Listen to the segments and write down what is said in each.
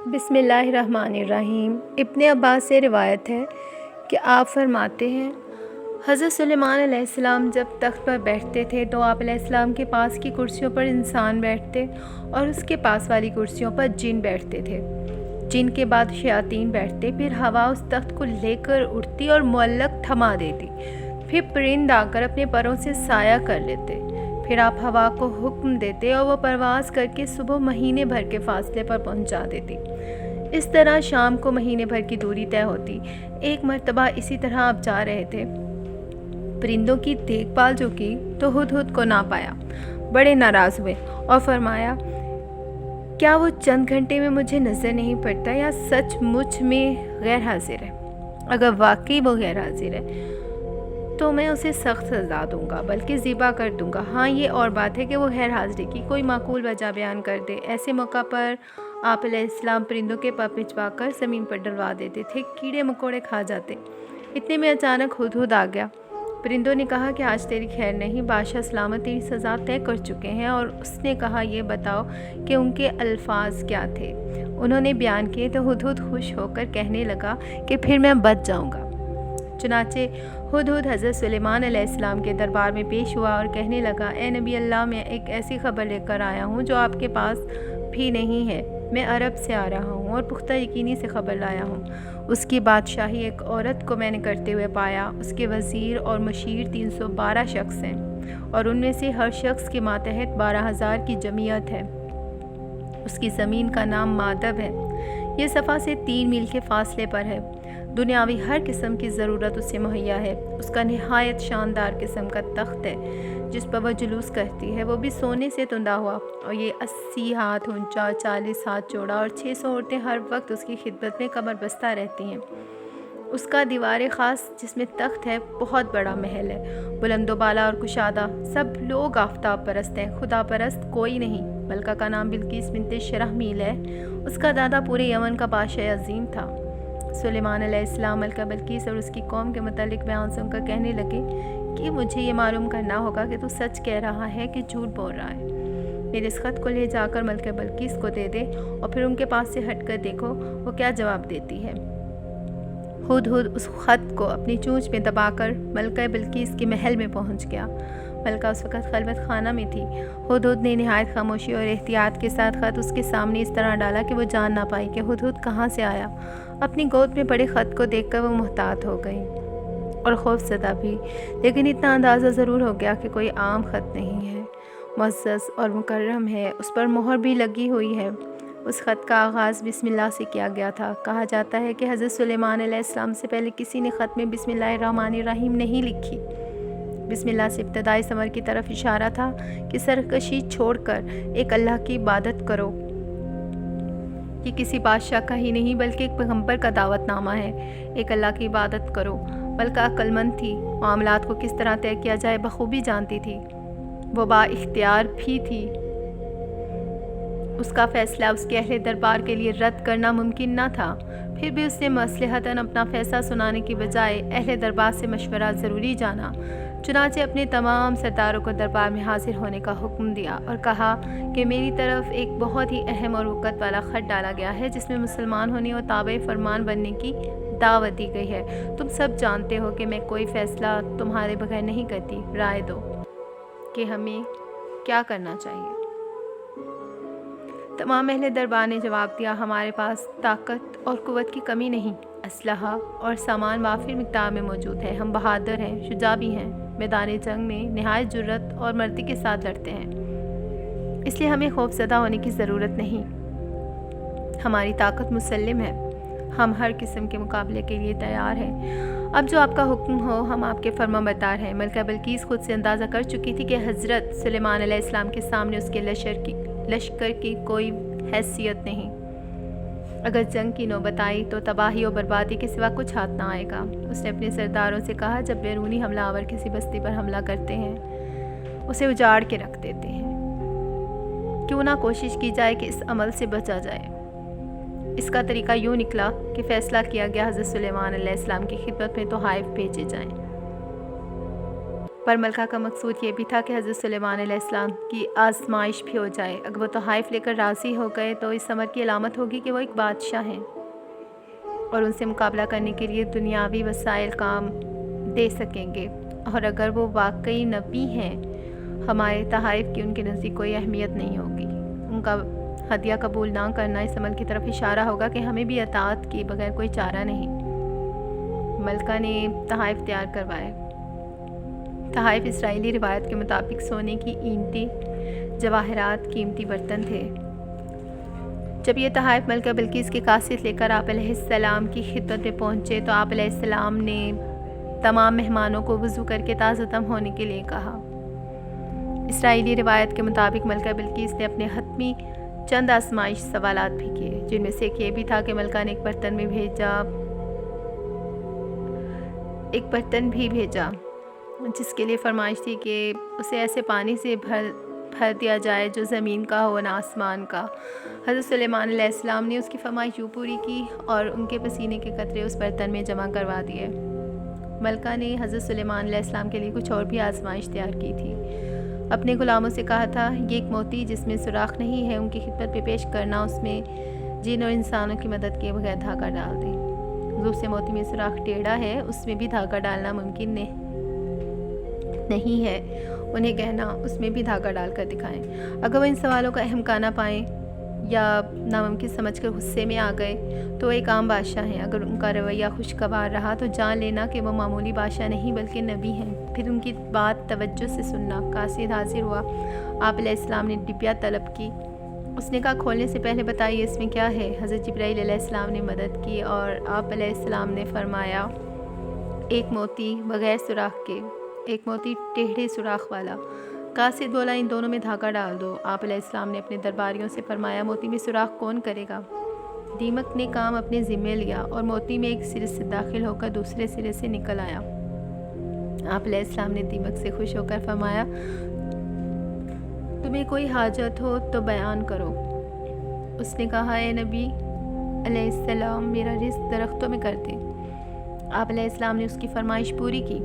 بسم اللہ الرحمن الرحیم۔ ابن عباس سے روایت ہے کہ آپ فرماتے ہیں حضرت سلیمان علیہ السلام جب تخت پر بیٹھتے تھے تو آپ علیہ السلام کے پاس کی کرسیوں پر انسان بیٹھتے اور اس کے پاس والی کرسیوں پر جن بیٹھتے تھے، جن کے بعد شیاطین بیٹھتے، پھر ہوا اس تخت کو لے کر اٹھتی اور معلق تھما دیتی، پھر پرند آ کر اپنے پروں سے سایہ کر لیتے، پھر آپ ہوا کو حکم دیتے اور وہ پرواز کر کے صبح مہینے بھر کے فاصلے پر پہنچا دیتی۔ اس طرح شام کو مہینے بھر کی دوری طے ہوتی۔ ایک مرتبہ اسی طرح آپ جا رہے تھے، پرندوں کی دیکھ بھال جو کی تو ہدہد کو نہ پایا، بڑے ناراض ہوئے اور فرمایا کیا وہ چند گھنٹے میں مجھے نظر نہیں پڑتا یا سچ مچ میں غیر حاضر ہے؟ اگر واقعی وہ غیر حاضر ہے تو میں اسے سخت سزا دوں گا، بلکہ ذبح کر دوں گا۔ ہاں، یہ اور بات ہے کہ وہ غیر حاضری کی کوئی معقول وجہ بیان کر دے۔ ایسے موقع پر آپ علیہ السلام پرندوں کے پر پھچوا کر زمین پر ڈلوا دیتے تھے، کیڑے مکوڑے کھا جاتے۔ اتنے میں اچانک ہدہد آ گیا۔ پرندوں نے کہا کہ آج تیری خیر نہیں، بادشاہ سلامت تیری سزا طے کر چکے ہیں۔ اور اس نے کہا یہ بتاؤ کہ ان کے الفاظ کیا تھے؟ انہوں نے بیان کیے تو ہدہد خوش ہو کر کہنے لگا کہ پھر میں بچ جاؤں گا۔ چنانچہ ہدہد حضرت سلیمان علیہ السلام کے دربار میں پیش ہوا اور کہنے لگا اے نبی اللہ، میں ایک ایسی خبر لے کر آیا ہوں جو آپ کے پاس بھی نہیں ہے۔ میں عرب سے آ رہا ہوں اور پختہ یقینی سے خبر لایا ہوں۔ اس کی بادشاہی ایک عورت کو میں نے کرتے ہوئے پایا۔ اس کے وزیر اور مشیر 312 شخص ہیں اور ان میں سے ہر شخص کے ماتحت 12,000 کی جمعیت ہے۔ اس کی زمین کا نام مادب ہے، یہ صفا سے 3 میل کے فاصلے پر ہے۔ دنیاوی ہر قسم کی ضرورت اسے مہیا ہے۔ اس کا نہایت شاندار قسم کا تخت ہے جس پر وہ جلوس کرتی ہے، وہ بھی سونے سے تندا ہوا، اور یہ 80 ہاتھ اونچا، 40 ہاتھ چوڑا، اور 600 عورتیں ہر وقت اس کی خدمت میں کمر بستہ رہتی ہیں۔ اس کا دیوار خاص جس میں تخت ہے بہت بڑا محل ہے، بلند و بالا اور کشادہ۔ سب لوگ آفتاب پرست ہیں، خدا پرست کوئی نہیں۔ ملکہ کا نام بلقیس بنت شرحمیل ہے، اس کا دادا پورے یمن کا بادشاہ عظیم تھا۔ سلیمان علیہ السلام ملکہ بلقیس اور اس کی قوم کے متعلق بیان سن کر کہنے لگے کہ مجھے یہ معلوم کرنا ہوگا کہ تو سچ کہہ رہا ہے کہ جھوٹ بول رہا ہے۔ میرے اس خط کو لے جا کر ملکہ بلقیس کو دے دے اور پھر ان کے پاس سے ہٹ کر دیکھو وہ کیا جواب دیتی ہے۔ ہدہد اس خط کو اپنی چونچ میں دبا کر ملکہ بلقیس کے محل میں پہنچ گیا۔ ملکہ اس وقت خلوت خانہ میں تھی۔ ہدہد نے نہایت خاموشی اور احتیاط کے ساتھ خط اس کے سامنے اس طرح ڈالا کہ وہ جان نہ پائی کہ ہدہد کہاں سے آیا۔ اپنی گود میں پڑے خط کو دیکھ کر وہ محتاط ہو گئی اور خوف زدہ بھی، لیکن اتنا اندازہ ضرور ہو گیا کہ کوئی عام خط نہیں ہے، معزز اور مکرم ہے، اس پر مہر بھی لگی ہوئی ہے۔ اس خط کا آغاز بسم اللہ سے کیا گیا تھا۔ کہا جاتا ہے کہ حضرت سلیمان علیہ السلام سے پہلے کسی نے خط میں بسم اللہ الرحمن الرحیم نہیں لکھی۔ بسم اللہ سے ابتدائی ثمر کی طرف اشارہ تھا کہ سرکشی چھوڑ کر ایک اللہ کی عبادت کرو۔ یہ کسی بادشاہ کا ہی نہیں بلکہ ایک پیغمبر کا دعوت نامہ ہے۔ ایک اللہ کی عبادت کرو۔ ملکہ عقل مند تھی، معاملات کو کس طرح طے کیا جائے بخوبی جانتی تھی، وہ با اختیار بھی تھی۔ اس کا فیصلہ اس کے اہل دربار کے لیے رد کرنا ممکن نہ تھا، پھر بھی اس نے مصلحتاً اپنا فیصلہ سنانے کی بجائے اہل دربار سے مشورہ ضروری جانا۔ چنانچہ اپنے تمام سرداروں کو دربار میں حاضر ہونے کا حکم دیا اور کہا کہ میری طرف ایک بہت ہی اہم اور وقت والا خط ڈالا گیا ہے جس میں مسلمان ہونے اور تابع فرمان بننے کی دعوت دی گئی ہے۔ تم سب جانتے ہو کہ میں کوئی فیصلہ تمہارے بغیر نہیں کرتی، رائے دو کہ ہمیں کیا کرنا چاہیے۔ تمام اہل دربار نے جواب دیا ہمارے پاس طاقت اور قوت کی کمی نہیں، اسلحہ اور سامان وافر مقدار میں موجود ہے، ہم بہادر ہیں، شجاع بھی ہیں، میدان جنگ میں نہایت جرأت اور مردی کے ساتھ لڑتے ہیں، اس لیے ہمیں خوف زدہ ہونے کی ضرورت نہیں۔ ہماری طاقت مسلم ہے، ہم ہر قسم کے مقابلے کے لیے تیار ہیں۔ اب جو آپ کا حکم ہو ہم آپ کے فرما بردار ہیں۔ ملکہ بلقیس خود سے اندازہ کر چکی تھی کہ حضرت سلیمان علیہ السلام کے سامنے اس کے لشکر کی کوئی حیثیت نہیں۔ اگر جنگ کی نوبت آئی تو تباہی و بربادی کے سوا کچھ ہاتھ نہ آئے گا۔ اس نے اپنے سرداروں سے کہا جب بیرونی حملہ آور کسی بستی پر حملہ کرتے ہیں اسے اجاڑ کے رکھ دیتے ہیں، کیوں نہ کوشش کی جائے کہ اس عمل سے بچا جائے۔ اس کا طریقہ یوں نکلا کہ فیصلہ کیا گیا حضرت سلیمان علیہ السلام کی خدمت میں تحائف بھیجے جائیں۔ پر ملکہ کا مقصود یہ بھی تھا کہ حضرت سلیمان علیہ السلام کی آزمائش بھی ہو جائے۔ اگر وہ تحائف لے کر راضی ہو گئے تو اس امر کی علامت ہوگی کہ وہ ایک بادشاہ ہیں اور ان سے مقابلہ کرنے کے لیے دنیاوی وسائل کام دے سکیں گے، اور اگر وہ واقعی نبی ہیں ہمارے تحائف کی ان کے نزدیک کوئی اہمیت نہیں ہوگی۔ ان کا ہدیہ قبول نہ کرنا اس عمل کی طرف اشارہ ہوگا کہ ہمیں بھی اطاعت کے بغیر کوئی چارہ نہیں۔ ملکہ نے تحائف تیار کروائے۔ تحائف اسرائیلی روایت کے مطابق سونے کی اینٹیں، جواہرات، قیمتی برتن تھے۔ جب یہ تحائف ملکہ بلقیس کے قاصد لے کر آپ علیہ السلام کی خدمت میں پہنچے تو آپ علیہ السلام نے تمام مہمانوں کو وضو کر کے تازہ دم ہونے کے لیے کہا۔ اسرائیلی روایت کے مطابق ملکہ بلقیس نے اپنے حتمی چند آزمائش سوالات بھی کیے، جن میں سے ایک یہ بھی تھا کہ ملکہ نے ایک برتن بھی بھیجا جس کے لیے فرمائش تھی کہ اسے ایسے پانی سے بھر دیا جائے جو زمین کا ہو نہ آسمان کا۔ حضرت سلیمان علیہ السلام نے اس کی فرمائش یوں پوری کی اور ان کے پسینے کے قطرے اس برتن میں جمع کروا دیے۔ ملکہ نے حضرت سلیمان علیہ السلام کے لیے کچھ اور بھی آزمائش تیار کی تھی۔ اپنے غلاموں سے کہا تھا، یہ ایک موتی جس میں سوراخ نہیں ہے ان کی خدمت پہ پیش کرنا، اس میں جن اور انسانوں کی مدد کے بغیر دھاگا ڈال دیں۔ دوسرے موتی میں سوراخ ٹیڑھا ہے، اس میں بھی دھاگا ڈالنا ممکن نہیں ہے، انہیں کہنا اس میں بھی دھاگا ڈال کر دکھائیں۔ اگر وہ ان سوالوں کا اہم کانا پائیں یا ناممکن سمجھ کر غصے میں آ گئے تو وہ ایک عام بادشاہ ہیں۔ اگر ان کا رویہ خوشگوار رہا تو جان لینا کہ وہ معمولی بادشاہ نہیں بلکہ نبی ہیں۔ پھر ان کی بات توجہ سے سننا۔ قاصد حاضر ہوا۔ آپ علیہ السلام نے ڈبیا طلب کی۔ اس نے کہا، کھولنے سے پہلے بتائیے اس میں کیا ہے۔ حضرت جبرائیل علیہ السلام نے مدد کی اور آپ علیہ السلام نے فرمایا، ایک موتی بغیر سوراخ کے، ایک موتی ٹیڑھے سوراخ والا۔ قاصد بولا، ان دونوں میں دھاگا ڈال دو۔ آپ علیہ السلام نے اپنے درباریوں سے فرمایا، موتی میں سوراخ کون کرے گا؟ دیمک نے کام اپنے ذمے لیا اور موتی میں ایک سرے سے داخل ہو کر دوسرے سرے سے نکل آیا۔ آپ علیہ السلام نے دیمک سے خوش ہو کر فرمایا، تمہیں کوئی حاجت ہو تو بیان کرو۔ اس نے کہا، اے نبی علیہ السلام، میرا رزق درختوں میں کر دے۔ آپ علیہ السلام نے اس کی فرمائش پوری کی۔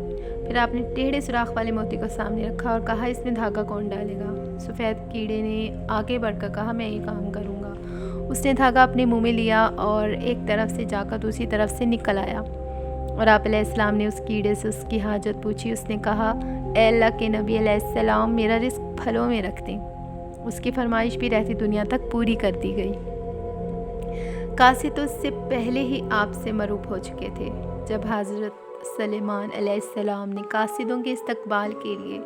پھر آپ نے ٹیڑھے سوراخ والے موتی کو سامنے رکھا اور کہا، اس میں دھاگا کون ڈالے گا؟ سفید کیڑے نے آگے بڑھ کر کہا، میں یہ کام کروں گا۔ اس نے دھاگا اپنے منہ میں لیا اور ایک طرف سے جا کر دوسری طرف سے نکل آیا، اور آپ علیہ السلام نے اس کیڑے سے اس کی حاجت پوچھی۔ اس نے کہا، اے اللہ کے نبی علیہ السلام، میرا رزق پھلوں میں رکھ دیں۔ اس کی فرمائش بھی رہتی دنیا تک پوری کر دی گئی۔ قاصد تو اس سے پہلے ہی آپ سے مروب ہو چکے تھے۔ جب حضرت سلیمان علیہ السلام نے قاصدوں کے استقبال کے لیے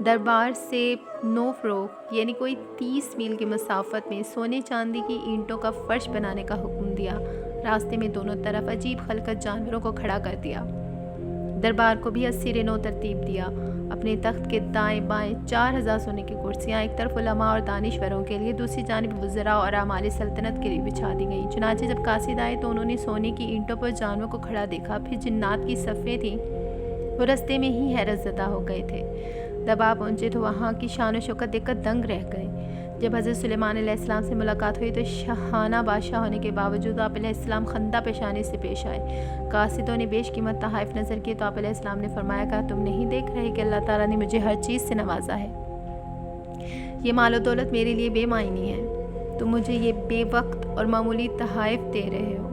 دربار سے 9 فروغ یعنی کوئی 30 میل کی مسافت میں سونے چاندی کی اینٹوں کا فرش بنانے کا حکم دیا، راستے میں دونوں طرف عجیب خلقت جانوروں کو کھڑا کر دیا۔ دربار کو بھی اسیر نو ترتیب دیا۔ اپنے تخت کے دائیں بائیں 4000 سونے کی کرسیاں ایک طرف علماء اور دانشوروں کے لیے، دوسری جانب وزراء اور اعمال سلطنت کے لیے بچھا دی گئیں۔ چنانچہ جب قاصد آئے تو انہوں نے سونے کی اینٹوں پر جانوروں کو کھڑا دیکھا۔ پھر جنات کی صفیں تھیں، وہ رستے میں ہی حیرت زدہ ہو گئے تھے۔ جب آپ پہنچے تو وہاں کی شان و شوکت دیکھ کر دنگ رہ گئے۔ جب حضرت سلیمان علیہ السلام سے ملاقات ہوئی تو شاہانہ بادشاہ ہونے کے باوجود آپ علیہ السلام خندہ پیشانی سے پیش آئے۔ قاصدوں نے بیش قیمت تحائف نظر کیے تو آپ علیہ السلام نے فرمایا، کہا، تم نہیں دیکھ رہے کہ اللہ تعالیٰ نے مجھے ہر چیز سے نوازا ہے؟ یہ مال و دولت میرے لیے بے معنی ہے، تم مجھے یہ بے وقت اور معمولی تحائف دے رہے ہو،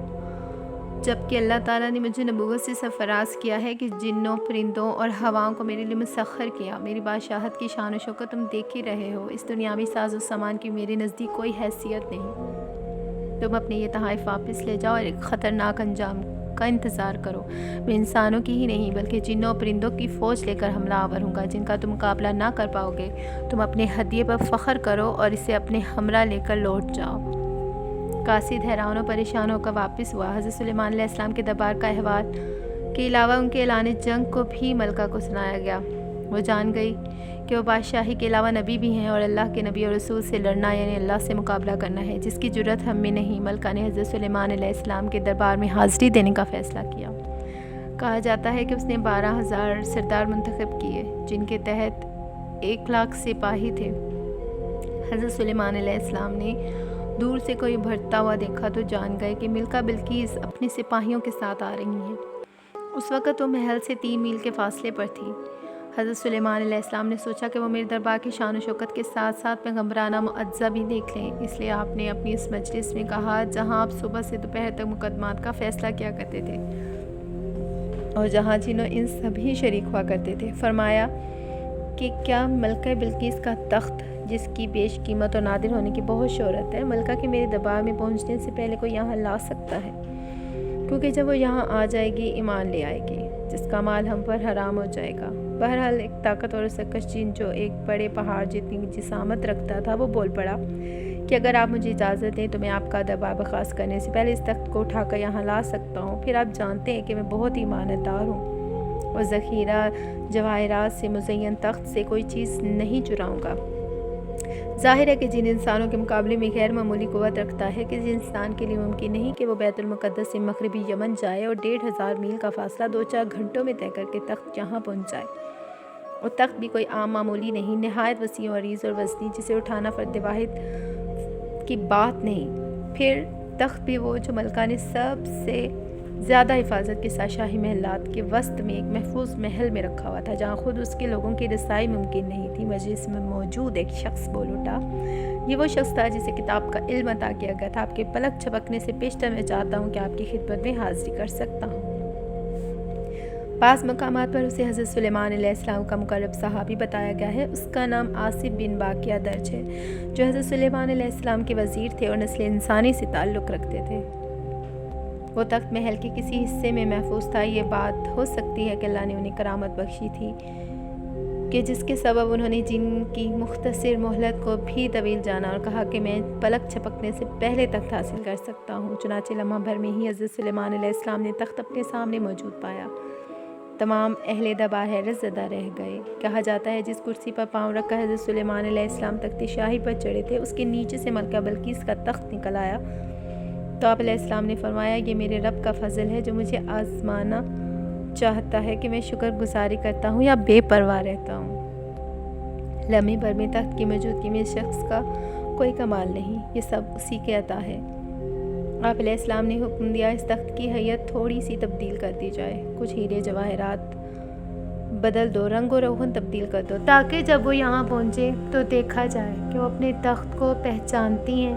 جبکہ اللہ تعالیٰ نے مجھے نبوت سے سرفراز کیا ہے کہ جنوں، پرندوں اور ہواؤں کو میرے لیے مسخر کیا۔ میری بادشاہت کی شان و شوکت تم دیکھ ہی رہے ہو۔ اس دنیاوی ساز و سامان کی میرے نزدیک کوئی حیثیت نہیں۔ تم اپنے یہ تحائف واپس لے جاؤ اور ایک خطرناک انجام کا انتظار کرو۔ میں انسانوں کی ہی نہیں بلکہ جنوں اور پرندوں کی فوج لے کر حملہ آور ہوں گا، جن کا تم مقابلہ نہ کر پاؤ گے۔ تم اپنے ہدیے پر فخر کرو اور اسے اپنے ہمراہ لے کر لوٹ جاؤ۔ قاصد حیران و پریشان ہو کر واپس ہوا۔ حضرت سلیمان علیہ السلام کے دربار کا احوال کے علاوہ ان کے اعلان جنگ کو بھی ملکہ کو سنایا گیا۔ وہ جان گئی کہ وہ بادشاہی کے علاوہ نبی بھی ہیں اور اللہ کے نبی اور رسول سے لڑنا یعنی اللہ سے مقابلہ کرنا ہے، جس کی جرت ہم میں نہیں۔ ملکہ نے حضرت سلیمان علیہ السلام کے دربار میں حاضری دینے کا فیصلہ کیا۔ کہا جاتا ہے کہ اس نے 12,000 سردار منتخب کیے، جن کے تحت 1,00,000 سپاہی تھے۔ حضرت سلیمان علیہ السلام نے دور سے کوئی ابھرتا ہوا دیکھا تو جان گئے کہ ملکہ بلقیس اپنے سپاہیوں کے ساتھ آ رہی ہیں۔ اس وقت وہ محل سے 3 میل کے فاصلے پر تھی۔ حضرت سلیمان علیہ السلام نے سوچا کہ وہ میرے دربار کی شان و شوکت کے ساتھ ساتھ پیغمبرانہ معجزہ بھی دیکھ لیں، اس لیے آپ نے اپنی اس مجلس میں کہا جہاں آپ صبح سے دوپہر تک مقدمات کا فیصلہ کیا کرتے تھے اور جہاں جنوں ان سبھی شریک ہوا کرتے تھے، فرمایا کہ کیا ملکہ بلقیس کا تخت جس کی بیش قیمت اور نادر ہونے کی بہت شہرت ہے، ملکہ کے میرے دربار میں پہنچنے سے پہلے کوئی یہاں لا سکتا ہے؟ کیونکہ جب وہ یہاں آ جائے گی ایمان لے آئے گی، جس کا مال ہم پر حرام ہو جائے گا۔ بہرحال ایک طاقتور اور سرکش جن جو ایک بڑے پہاڑ جتنی جسامت رکھتا تھا وہ بول پڑا کہ اگر آپ مجھے اجازت دیں تو میں آپ کا دربار برخاست کرنے سے پہلے اس تخت کو اٹھا کر یہاں لا سکتا ہوں۔ پھر آپ جانتے ہیں کہ میں بہت ہی ایماندار ہوں اور ذخیرہ جواہرات سے مزین تخت سے کوئی چیز نہیں چراؤں گا۔ ظاہر ہے کہ جن انسانوں کے مقابلے میں غیر معمولی قوت رکھتا ہے کہ جس انسان کے لیے ممکن نہیں کہ وہ بیت المقدس سے مغربی یمن جائے اور 1500 میل کا فاصلہ 2-4 گھنٹوں میں طے کر کے تخت یہاں پہنچ جائے، اور تخت بھی کوئی عام معمولی نہیں، نہایت وسیع و عریض اور وزنی، جسے اٹھانا فرد واحد کی بات نہیں۔ پھر تخت بھی وہ جو ملکہ نے سب سے زیادہ حفاظت کے ساتھ شاہی محلات کے وسط میں ایک محفوظ محل میں رکھا ہوا تھا، جہاں خود اس کے لوگوں کی رسائی ممکن نہیں تھی۔ مجلس میں موجود ایک شخص بول اٹھا، یہ وہ شخص تھا جسے کتاب کا علم عطا کیا گیا تھا۔ آپ کے پلک جھپکنے سے پیشتر میں چاہتا ہوں کہ آپ کی خدمت میں حاضری کر سکتا ہوں۔ بعض مقامات پر اسے حضرت سلیمان علیہ السلام کا مقرب صحابی بتایا گیا ہے۔ اس کا نام آصف بن باقیہ درج ہے، جو حضرت سلیمان علیہ السلام کے وزیر تھے اور نسل انسانی سے تعلق رکھتے تھے۔ وہ تخت محل کے کسی حصے میں محفوظ تھا۔ یہ بات ہو سکتی ہے کہ اللہ نے انہیں کرامت بخشی تھی کہ جس کے سبب انہوں نے جن کی مختصر مہلت کو بھی طویل جانا اور کہا کہ میں پلک جھپکنے سے پہلے تخت حاصل کر سکتا ہوں۔ چنانچہ لمحہ بھر میں ہی حضرت سلیمان علیہ السلام نے تخت اپنے سامنے موجود پایا۔ تمام اہل دربار حیرت زدہ رہ گئے۔ کہا جاتا ہے جس کرسی پر پاؤں رکھ کر حضرت سلیمان علیہ السلام تخت شاہی پر چڑھے تھے، اس کے نیچے سے ملکہ بلقیس کا تخت نکل آیا تو آپ علیہ السلام نے فرمایا، یہ میرے رب کا فضل ہے جو مجھے آزمانا چاہتا ہے کہ میں شکر گزاری کرتا ہوں یا بے پرواہ رہتا ہوں۔ لمحے بھر میں تخت کی موجودگی میں اس شخص کا کوئی کمال نہیں، یہ سب اسی کے عطا ہے۔ آپ علیہ السلام نے حکم دیا اس تخت کی ہیئت تھوڑی سی تبدیل کر دی جائے، کچھ ہیرے جواہرات بدل دو، رنگ و روغن تبدیل کر دو، تاکہ جب وہ یہاں پہنچے تو دیکھا جائے کہ وہ اپنے تخت کو پہچانتی ہیں،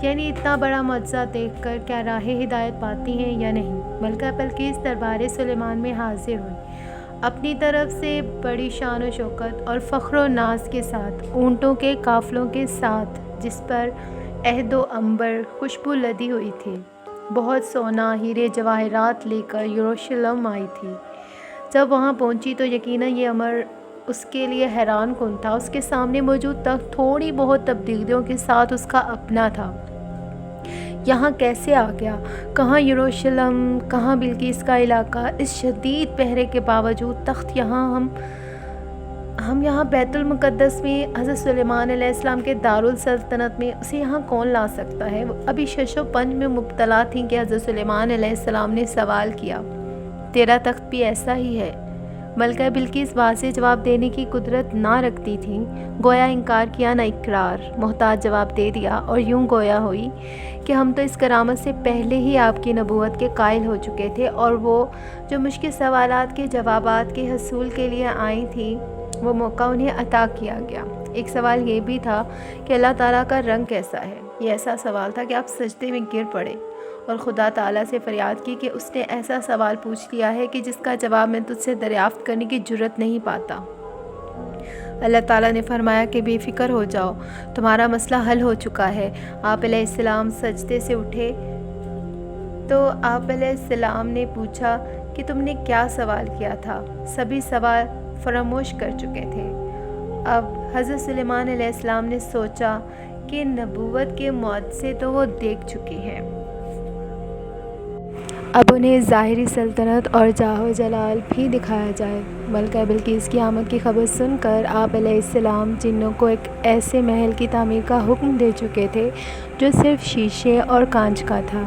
یعنی اتنا بڑا معجزہ دیکھ کر کیا راہ ہدایت پاتی ہیں یا نہیں۔ ملکہ بلقیس دربار سلیمان میں حاضر ہوئی، اپنی طرف سے بڑی شان و شوکت اور فخر و ناز کے ساتھ، اونٹوں کے قافلوں کے ساتھ، جس پر عہد و عنبر خوشبو لدی ہوئی تھی، بہت سونا ہیرے جواہرات لے کر یروشلم آئی تھی۔ جب وہاں پہنچی تو یقیناً یہ امر اس کے لیے حیران کن تھا۔ اس کے سامنے موجود تخت تھوڑی بہت تبدیلیوں کے ساتھ اس کا اپنا تھا۔ یہاں کیسے آ گیا؟ کہاں یروشلم، کہاں بلقیس کا علاقہ؟ اس شدید پہرے کے باوجود تخت یہاں ہم یہاں بیت المقدس میں، حضرت سلیمان علیہ السلام کے دارالسلطنت میں، اسے یہاں کون لا سکتا ہے؟ وہ ابھی شش و پنج میں مبتلا تھیں کہ حضرت سلیمان علیہ السلام نے سوال کیا، تیرا تخت بھی ایسا ہی ہے؟ ملکہ بلقیس واضح جواب دینے کی قدرت نہ رکھتی تھیں، گویا انکار کیا نہ اقرار، محتاط جواب دے دیا، اور یوں گویا ہوئی کہ ہم تو اس کرامت سے پہلے ہی آپ کی نبوت کے قائل ہو چکے تھے، اور وہ جو مشکل سوالات کے جوابات کے حصول کے لیے آئی تھیں، وہ موقع انہیں عطا کیا گیا۔ ایک سوال یہ بھی تھا کہ اللہ تعالیٰ کا رنگ کیسا ہے؟ یہ ایسا سوال تھا کہ آپ سجدے میں گر پڑے اور خدا تعالیٰ سے فریاد کی کہ اس نے ایسا سوال پوچھ لیا ہے کہ جس کا جواب میں تجھ سے دریافت کرنے کی جرت نہیں پاتا۔ اللہ تعالیٰ نے فرمایا کہ بے فکر ہو جاؤ، تمہارا مسئلہ حل ہو چکا ہے۔ آپ علیہ السلام سجدے سے اٹھے تو آپ علیہ السلام نے پوچھا کہ تم نے کیا سوال کیا تھا؟ سبھی سوال فراموش کر چکے تھے۔ اب حضرت سلیمان علیہ السلام نے سوچا کہ نبوت کے معجزے تو وہ دیکھ چکی ہیں، اب انہیں ظاہری سلطنت اور جاہ و جلال بھی دکھایا جائے۔ ملکہ بلقیس کی آمد کی خبر سن کر آپ علیہ السلام جنوں کو ایک ایسے محل کی تعمیر کا حکم دے چکے تھے جو صرف شیشے اور کانچ کا تھا،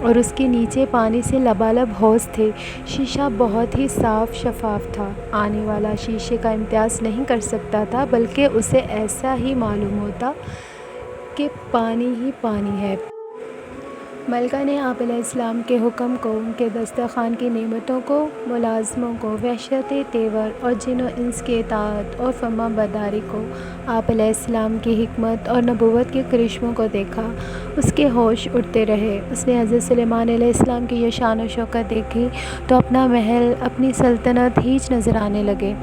اور اس کے نیچے پانی سے لبالب حوض تھے۔ شیشہ بہت ہی صاف شفاف تھا، آنے والا شیشے کا امتیاز نہیں کر سکتا تھا، بلکہ اسے ایسا ہی معلوم ہوتا کہ پانی ہی پانی ہے۔ ملکہ نے آپ علیہ السلام کے حکم کو، ان کے دسترخوان کی نعمتوں کو، ملازموں کو، وحشت تیور اور جن و انس کی اطاعت اور فرما برداری کو، آپ علیہ السلام کی حکمت اور نبوت کے کرشموں کو دیکھا۔ اس کے ہوش اڑتے رہے۔ اس نے حضرت سلیمان علیہ السلام کی یہ شان و شوکت دیکھی تو اپنا محل، اپنی سلطنت ہیچ نظر آنے لگے۔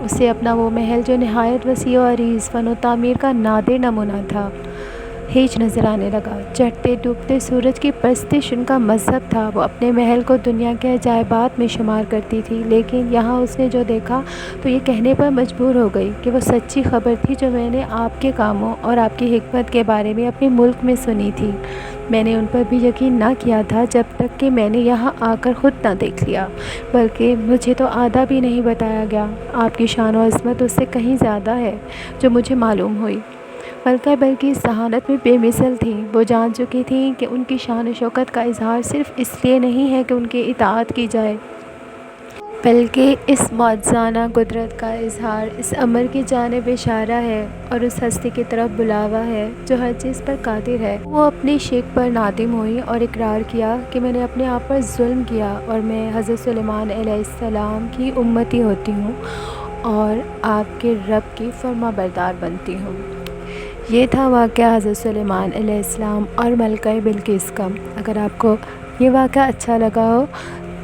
اسے اپنا وہ محل جو نہایت وسیع و عریض فن و تعمیر کا نادر نمونہ تھا، ہیچ نظر آنے لگا۔ چڑھتے ڈوبتے سورج کی پرستش ان کا مذہب تھا۔ وہ اپنے محل کو دنیا کے عجائبات میں شمار کرتی تھی، لیکن یہاں اس نے جو دیکھا تو یہ کہنے پر مجبور ہو گئی کہ وہ سچی خبر تھی جو میں نے آپ کے کاموں اور آپ کی حکمت کے بارے میں اپنے ملک میں سنی تھی۔ میں نے ان پر بھی یقین نہ کیا تھا جب تک کہ میں نے یہاں آ کر خود نہ دیکھ لیا، بلکہ مجھے تو آدھا بھی نہیں بتایا گیا۔ آپ کی شان و عظمت اس سے کہیں زیادہ ہے جو مجھے معلوم ہوئی۔ ملکہ بلکہ اس ذہانت میں بے مثل تھیں۔ وہ جان چکی تھیں کہ ان کی شان و شوکت کا اظہار صرف اس لیے نہیں ہے کہ ان کی اطاعت کی جائے، بلکہ اس معجزانہ قدرت کا اظہار اس امر کی جانب اشارہ ہے اور اس ہستی کی طرف بلاوا ہے جو ہر چیز پر قادر ہے۔ وہ اپنی شرک پر نادم ہوئی اور اقرار کیا کہ میں نے اپنے آپ پر ظلم کیا اور میں حضرت سلیمان علیہ السلام کی امتی ہوتی ہوں اور آپ کے رب کی فرما بردار بنتی ہوں۔ یہ تھا واقعہ حضرت سلیمان علیہ السلام اور ملکہ بلقیس کا۔ اگر آپ کو یہ واقعہ اچھا لگا ہو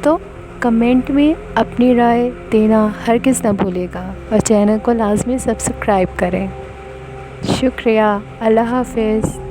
تو کمنٹ میں اپنی رائے دینا ہرگز نہ بھولے گا اور چینل کو لازمی سبسکرائب کریں۔ شکریہ۔ اللہ حافظ۔